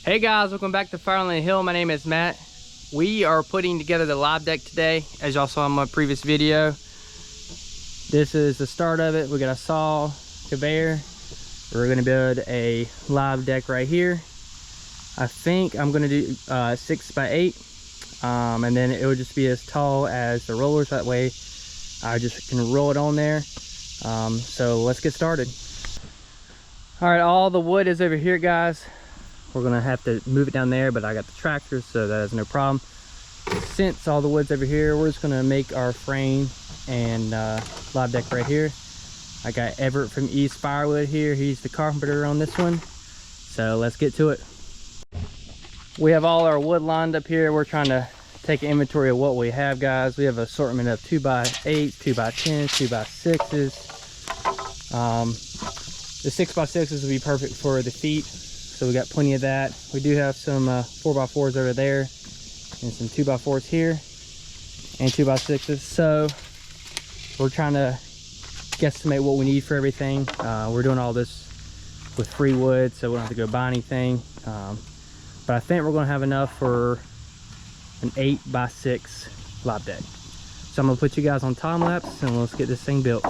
Hey guys, welcome back to Firewood on the Hill. My name is Matt. We are putting together the live deck today, as y'all saw in my previous video. This is the start of it. We got a saw, conveyor. We're gonna build a live deck right here. I think I'm gonna do 6 by 8, and then it would just be as tall as the rollers. That way I just can roll it on there. So let's get started. All right, all the wood is over here, guys. We're gonna have to move it down there, but I got the tractor, so that is no problem. Since all the wood's over here, we're just gonna make our frame and live deck right here. I got Everett from East Firewood here. He's the carpenter on this one. So let's get to it. We have all our wood lined up here. We're trying to take an inventory of what we have, guys. We have an assortment of 2 by 8, 2 by 10, 2 by 6s. The 6 by 6s would be perfect for the feet. So we got plenty of that. We do have some 4 by 4s over there and some 2 by 4s here and 2 by 6s. So we're trying to guesstimate what we need for everything. We're doing all this with free wood, so we don't have to go buy anything. But I think we're gonna have enough for an 8 by 6 live deck. So I'm gonna put you guys on time lapse and let's get this thing built.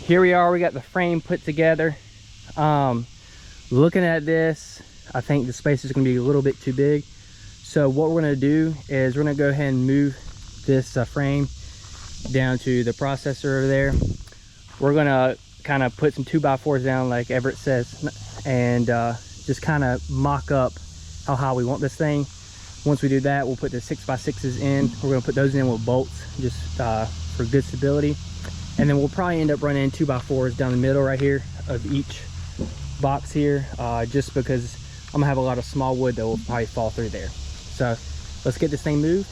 Here we are, we got the frame put together. Looking at this, I think the space is gonna be a little bit too big. So what we're gonna do is we're gonna go ahead and move this frame down to the processor over there. We're gonna kind of put some 2 by 4s down like Everett says, and just kind of mock up how high we want this thing. Once we do that, we'll put the 6 by 6s in. We're gonna put those in with bolts just for good stability. And then we'll probably end up running 2 by 4s down the middle right here of each box here, just because I'm gonna have a lot of small wood that will probably fall through there. So let's get this thing moved.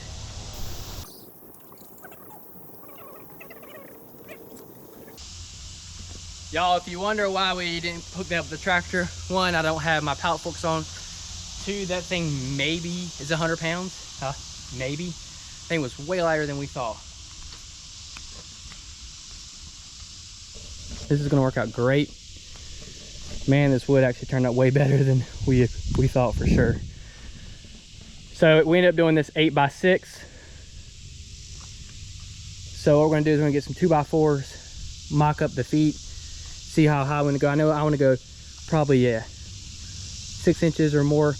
Y'all, if you wonder why we didn't hook that up with the tractor, 1, I don't have my pallet forks on. 2, that thing maybe is 100 pounds. Maybe. That thing was way lighter than we thought. This is gonna work out great. Man, this wood actually turned out way better than we thought for sure. So we ended up doing this 8 by 6. So what we're gonna do is we're gonna get some 2 by 4s, mock up the feet, see how high I wanna go. I know I wanna go probably 6 inches or more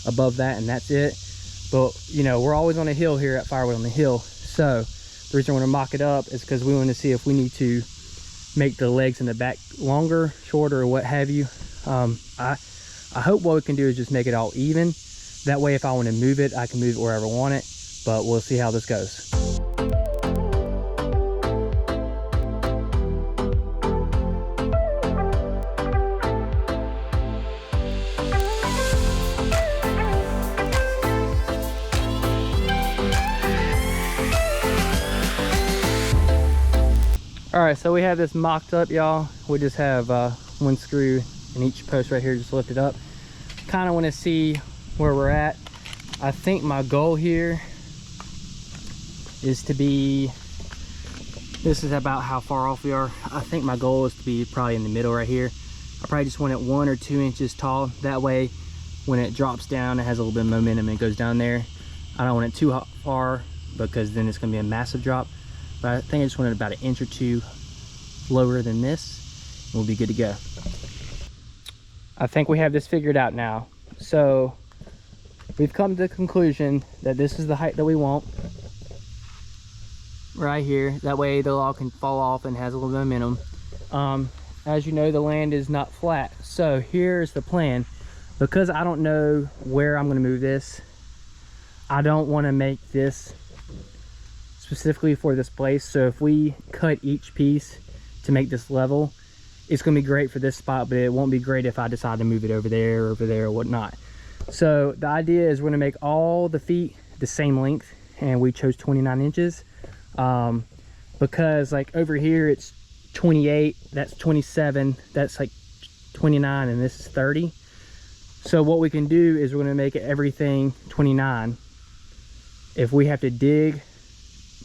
above that, and that's it. But you know, we're always on a hill here at Firewood on the Hill. So the reason we're gonna mock it up is because we want to see if we need to make the legs in the back longer, shorter, or what have you. I hope what we can do is just make it all even. That way if I want to move it, I can move it wherever I want it, but we'll see how this goes. All right, so we have this mocked up, y'all. We just have 1 screw in each post right here, just lift it up. Kind of want to see where we're at. I think my goal here is to be, this is about how far off we are. I think my goal is to be probably in the middle right here. I probably just want it 1 or 2 inches tall. That way, when it drops down, it has a little bit of momentum and it goes down there. I don't want it too far because then it's gonna be a massive drop. But I think I just want it about 1 inch or 2 lower than this, and we'll be good to go. I think we have this figured out now. So we've come to the conclusion that this is the height that we want. Right here, that way the log can fall off and has a little bit of momentum. As you know, the land is not flat, so here's the plan. Because I don't know where I'm going to move this, I don't want to make this specifically for this place. So if we cut each piece to make this level, it's going to be great for this spot, but it won't be great if I decide to move it over there or whatnot. So the idea is we're going to make all the feet the same length, and we chose 29 inches. Because like over here it's 28, that's 27, that's like 29, and this is 30. So what we can do is we're going to make everything 29. If we have to dig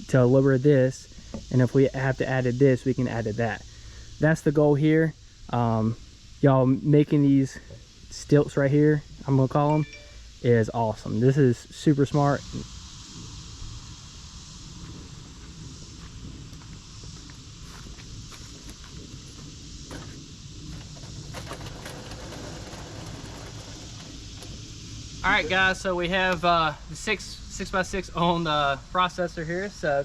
to lower this, and if we have to add to this, we can add to that. That's the goal here. Y'all making these stilts right here, I'm gonna call them, is awesome. This is super smart. All right, guys, so we have the 6x6 on the processor here. So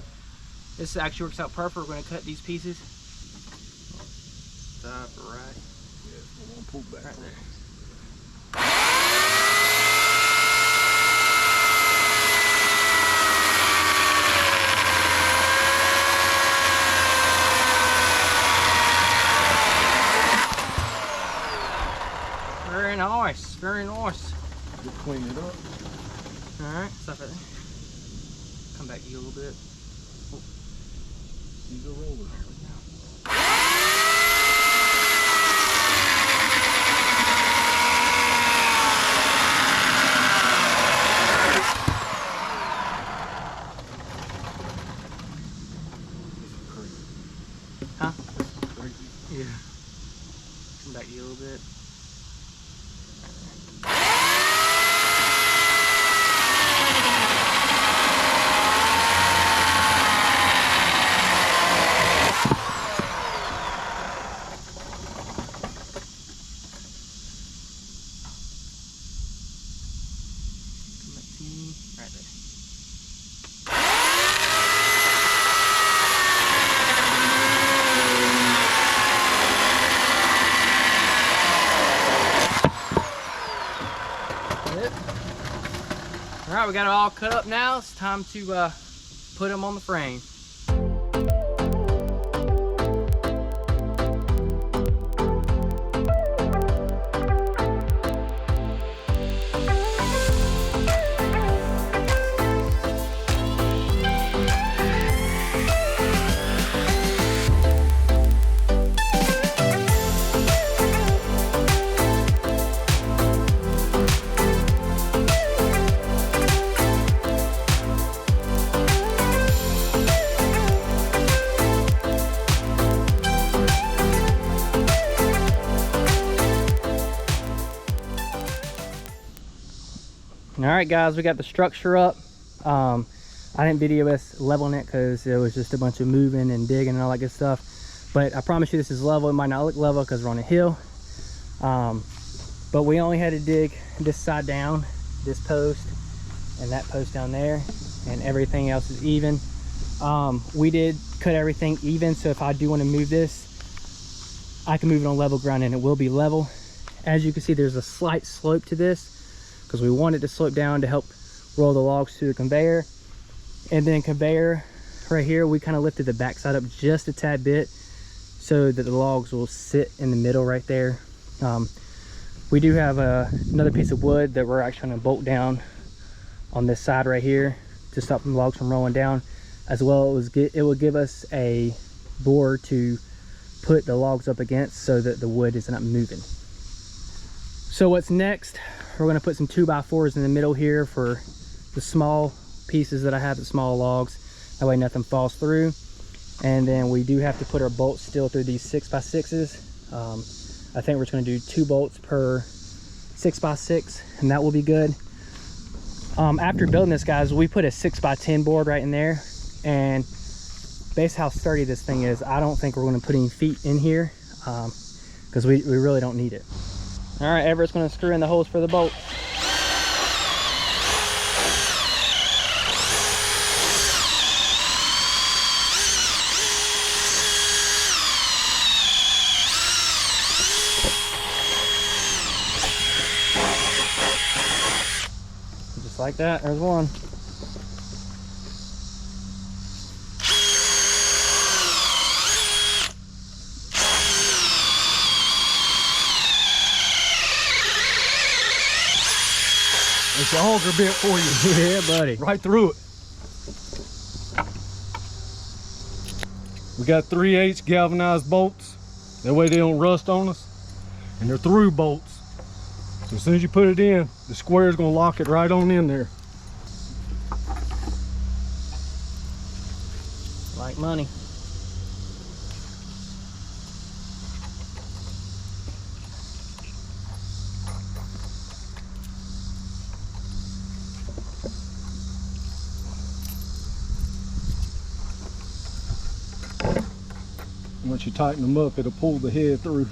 this actually works out perfect. We're going to cut these pieces. Stop right. Yeah, we're going to pull back right there. Very nice, very nice. We'll clean it up. Alright, stop right there. Come back to you a little bit. Oh. Use a roller. There we go. Huh? Yeah. Come back to you a little bit. Right there. All right, we got it all cut up now. It's time to put them on the frame. All right, guys, we got the structure up. I didn't video us leveling it because it was just a bunch of moving and digging and all that good stuff. But I promise you this is level. It might not look level because we're on a hill. But we only had to dig this side down, this post, and that post down there, and everything else is even. We did cut everything even, so if I do want to move this, I can move it on level ground and it will be level. As you can see, there's a slight slope to this because we wanted to slope down to help roll the logs through the conveyor. And then conveyor right here, we kind of lifted the backside up just a tad bit so that the logs will sit in the middle right there. We do have another piece of wood that we're actually going to bolt down on this side right here to stop the logs from rolling down. As well, it will give us a board to put the logs up against so that the wood is not moving. So what's next? We're going to put some 2x4s in the middle here for the small pieces that I have, the small logs. That way nothing falls through. And then we do have to put our bolts still through these 6x6s. I think we're just going to do 2 bolts per 6x6, and that will be good. After building this, guys, we put a 6x10 board right in there, and based how sturdy this thing is, I don't think we're going to put any feet in here because we really don't need it. All right, Everett's going to screw in the holes for the bolt. Just like that, there's one. It's the auger bit for you. Yeah, buddy. Right through it. We got 3/8 galvanized bolts. That way they don't rust on us. And they're through bolts. So as soon as you put it in, the square is going to lock it right on in there. Like money. Once you tighten them up, it'll pull the head through.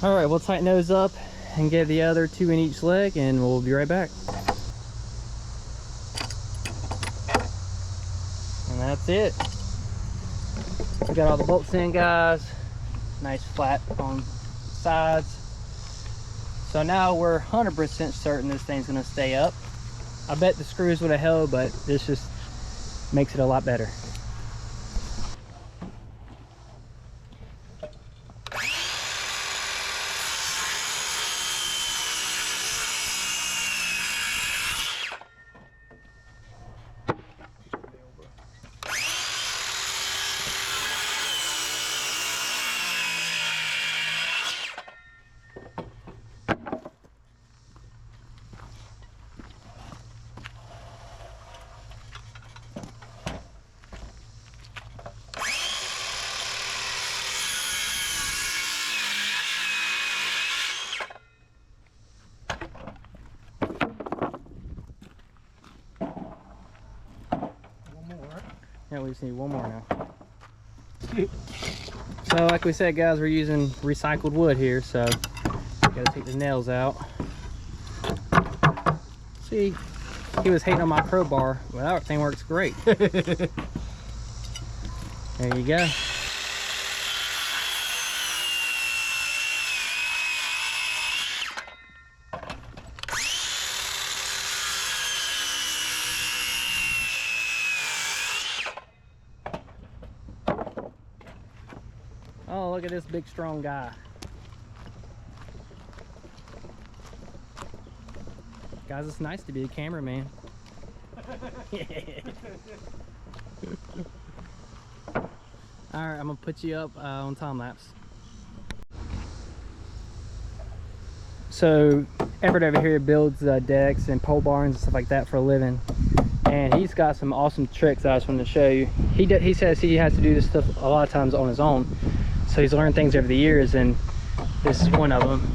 All right, we'll tighten those up and get the other 2 in each leg, and we'll be right back. And that's it. We got all the bolts in, guys. Nice flat on sides. So now we're 100% certain this thing's gonna stay up. I bet the screws would have held, but this just makes it a lot better. Yeah, we just need one more now. So like we said, guys, we're using recycled wood here, so gotta take the nails out. See, he was hating on my crowbar. Well, that thing works great. There you go. Oh, look at this big strong guy. Guys, it's nice to be a cameraman. Alright, I'm gonna put you up on time lapse. So Everett over here builds decks and pole barns and stuff like that for a living, and he's got some awesome tricks that I just wanted to show you. He says he has to do this stuff a lot of times on his own, so he's learned things over the years, and this is one of them.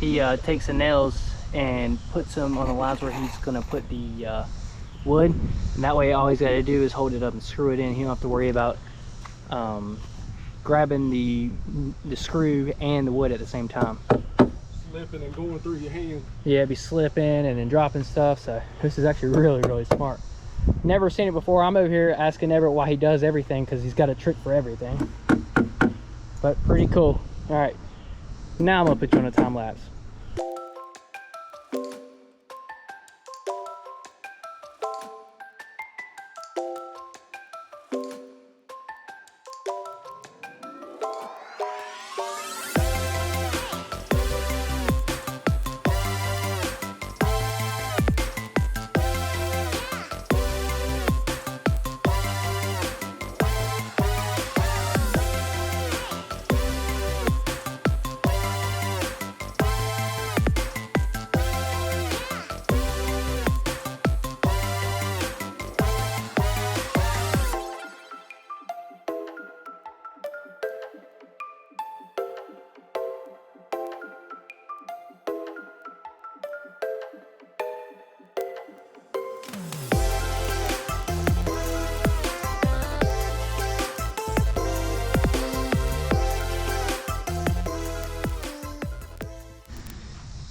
He takes the nails and puts them on the lines where he's gonna put the wood, and that way all he's got to do is hold it up and screw it in. He don't have to worry about grabbing the screw and the wood at the same time. Slipping and going through your hand. Yeah, it'd be slipping and then dropping stuff, so this is actually really smart. Never seen it before. I'm over here asking Everett why he does everything, because he's got a trick for everything. But pretty cool. All right, now I'm gonna put you on a time lapse.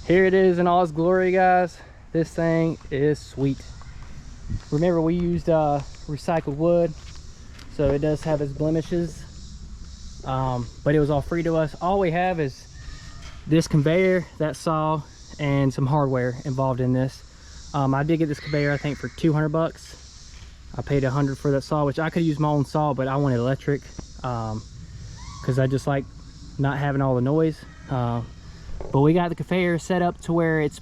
Here it is in all its glory, guys. This thing is sweet. Remember, we used recycled wood, so it does have its blemishes, but it was all free to us. All we have is this conveyor, that saw, and some hardware involved in this. I did get this conveyor, I think, for 200 bucks. I paid 100 for that saw, which I could use my own saw, but I wanted electric because I just like not having all the noise. But we got the conveyor set up to where it's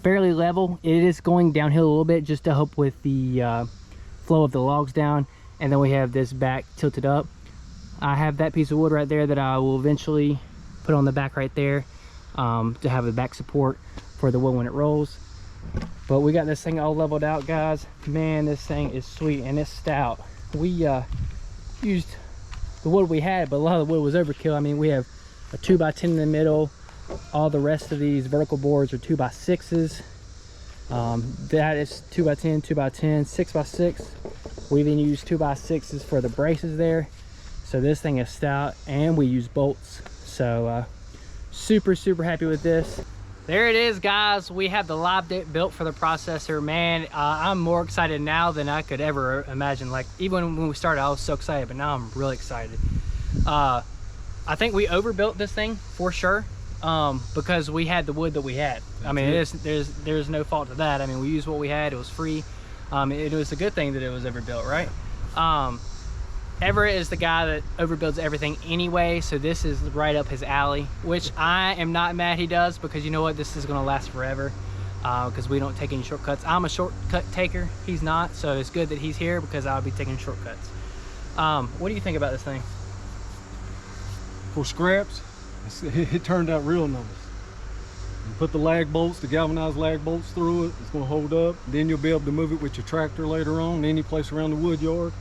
fairly level. It is going downhill a little bit just to help with the flow of the logs down. And then we have this back tilted up. I have that piece of wood right there that I will eventually put on the back right there to have a back support for the wood when it rolls. But we got this thing all leveled out, guys. Man, this thing is sweet and it's stout. We used the wood we had, but a lot of the wood was overkill. I mean, we have a 2x10 in the middle. All the rest of these vertical boards are 2x6s. That is 2x10, 2x10, 6x6. We even use 2x6s for the braces there. So this thing is stout, and we use bolts. So super happy with this. There it is, guys. We have the live deck built for the processor. Man, I'm more excited now than I could ever imagine. Like, even when we started, I was so excited, but now I'm really excited. I think we overbuilt this thing for sure. Because we had the wood that we had. I mean, there's no fault to that. I mean, we used what we had. It was free. It was a good thing that it was overbuilt, right? Everett is the guy that overbuilds everything anyway, so this is right up his alley, which I am not mad he does, because you know what, this is going to last forever, because we don't take any shortcuts. I'm a shortcut taker, he's not, so it's good that he's here because I'll be taking shortcuts. What do you think about this thing? For scraps, it turned out real nice. You put the lag bolts, the galvanized lag bolts through it, it's going to hold up. Then you'll be able to move it with your tractor later on, any place around the wood yard.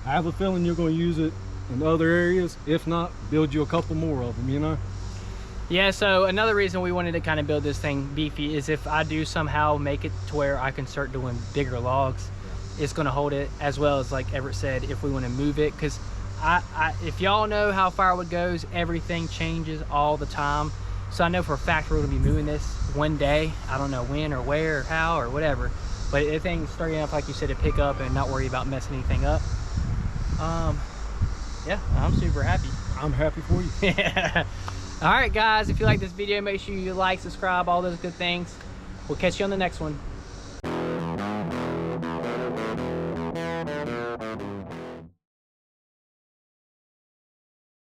I have a feeling you're going to use it in other areas. If not, build you a couple more of them, you know? Yeah, so another reason we wanted to kind of build this thing beefy is if I do somehow make it to where I can start doing bigger logs, it's going to hold it, as well as, like Everett said, if we want to move it, because if y'all know how firewood goes, everything changes all the time. So I know for a fact we're going to be moving this one day. I don't know when or where or how or whatever, but the thing's starting enough, like you said, to pick up and not worry about messing anything up. Yeah, I'm super happy. I'm happy for you. Yeah. All right, guys, if you like this video, make sure you like, subscribe, all those good things. We'll catch you on the next one.